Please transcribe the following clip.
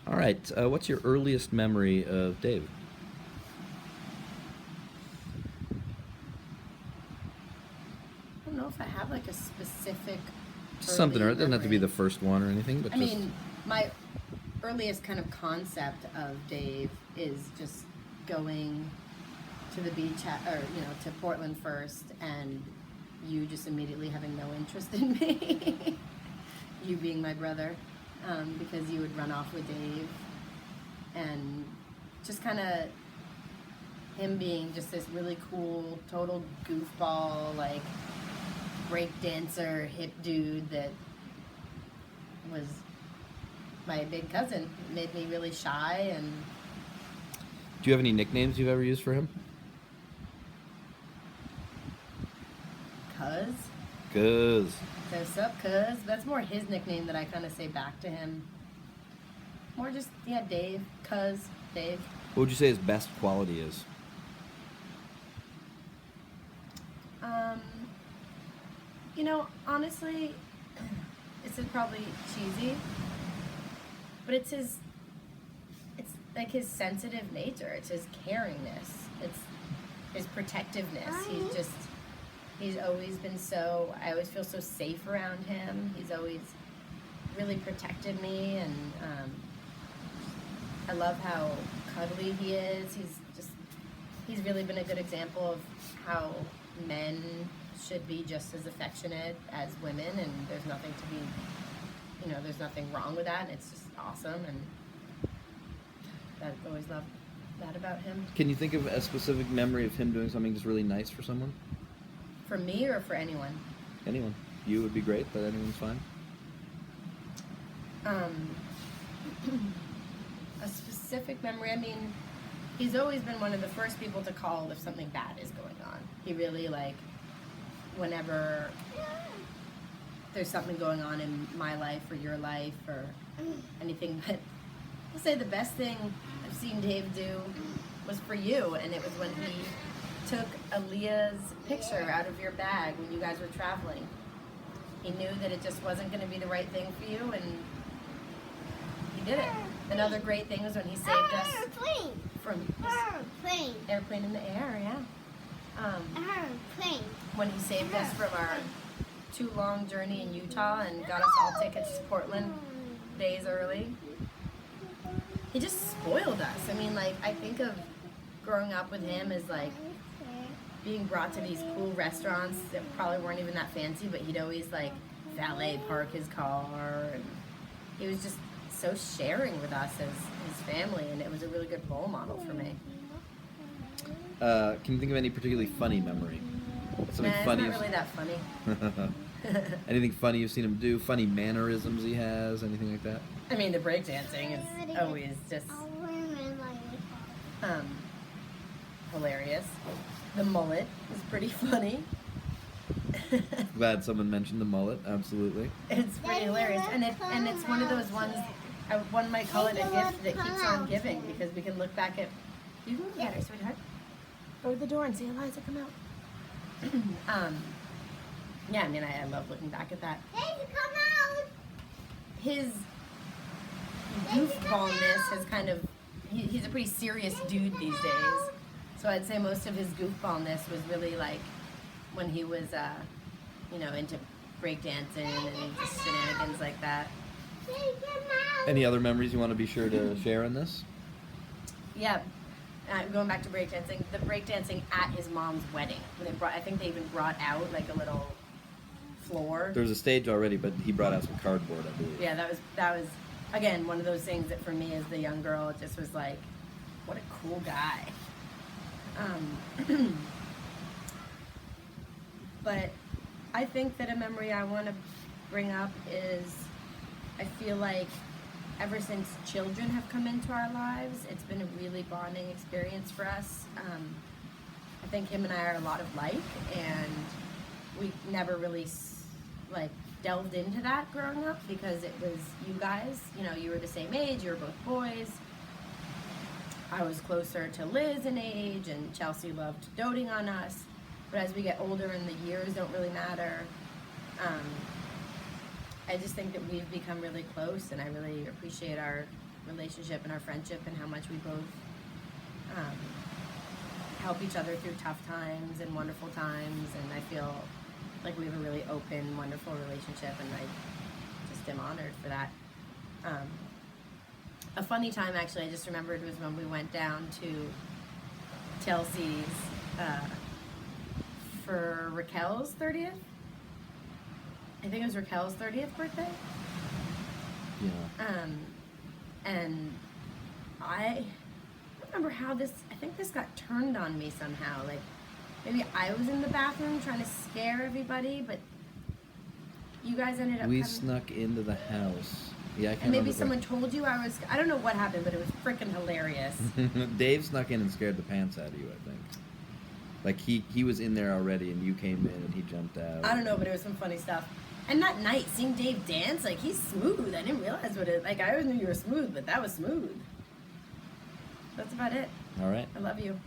All right. What's your earliest memory of Dave? I don't know if I have like a specific Something, or early it doesn't have to be memory. the first one or anything, but I just mean, my earliest kind of concept of Dave is just going to the beach or to Portland first, and you just immediately having no interest in me. You being my brother, because you would run off with Dave, and just kind of him being just this really cool, total goofball, like break dancer, hip dude that was my big cousin. It made me really shy and do you have any nicknames you've ever used for him? cuz. Cuz. So, what's up, cuz? That's more his nickname that I kind of say back to him. More just, yeah, Dave, cuz, Dave. What would you say his best quality is? Um, honestly, this is probably cheesy, but it's like his sensitive nature. It's his caringness. It's his protectiveness. He's always been so, I always feel so safe around him. He's always really protected me, and I love how cuddly he is. He's really been a good example of how men should be just as affectionate as women, and there's nothing to be, there's nothing wrong with that, and it's just awesome, and I've always loved that about him. Can you think of a specific memory of him doing something just really nice for someone? For me or for anyone? Anyone. You would be great, but anyone's fine. Um, a specific memory, I mean, he's always been one of the first people to call if something bad is going on. He really, like, whenever there's something going on in my life or your life or anything, but I'll say the best thing I've seen Dave do was for you, and it was when he took Aaliyah's picture out of your bag when you guys were traveling. He knew that it just wasn't going to be the right thing for you, and he did it. Another great thing was when he saved us from airplane in the air, yeah. When he saved us from our too long journey in Utah and got us all tickets to Portland days early. He just spoiled us. I mean, like, I think of growing up with him as like being brought to these cool restaurants that probably weren't even that fancy, but he'd always like valet park his car, and he was just so sharing with us as his family, and it was a really good role model for me. Can you think of any particularly funny memory? Something Nah, funny. it's not really that funny. Anything funny you've seen him do? Funny mannerisms he has? Anything like that? I mean, the breakdancing is always just hilarious. The mullet is pretty funny. Glad someone mentioned the mullet. Absolutely. It's pretty hilarious, and it's one of those ones. One might call it a gift that keeps on giving, because we can look back at. You can look at her, sweetheart. Go to the door and see Eliza come out. Yeah, I mean, I love looking back at that. His goofballness has kind of. He's a pretty serious dude these days, so I'd say most of his goofballness was really like when he was, into breakdancing and just shenanigans like that. Any other memories you want to be sure to share in this? Yeah, going back to breakdancing, the breakdancing at his mom's wedding. I think they even brought out like a little floor. There was a stage already, but he brought out some cardboard, I believe. Yeah, that was again one of those things that for me as the young girl, it just was like, what a cool guy. But I think that a memory I want to bring up is, I feel like ever since children have come into our lives, it's been a really bonding experience for us. I think him and I are a lot alike, and we never really delved into that growing up, because it was you guys, you were the same age, you were both boys. I was closer to Liz in age, and Chelsea loved doting on us. But as we get older and the years don't really matter, I just think that we've become really close, and I really appreciate our relationship and our friendship and how much we both help each other through tough times and wonderful times, and I feel like we have a really open, wonderful relationship, and I just am honored for that. A funny time, actually, I just remembered was when we went down to Chelsea's for Raquel's 30th. I think it was Raquel's 30th birthday. Yeah. And I don't remember how this, I think this got turned on me somehow. Like, maybe I was in the bathroom trying to scare everybody, but you guys ended up We coming. snuck into the house. Yeah, I can't And maybe remember someone told you I was, I don't know what happened, but it was freaking hilarious. Dave snuck in and scared the pants out of you, I think. Like, he was in there already, and you came in, and he jumped out. I don't know, but it was some funny stuff. And that night, seeing Dave dance, like, he's smooth. I didn't realize what it, like, I always knew you were smooth, but that was smooth. That's about it. All right. I love you.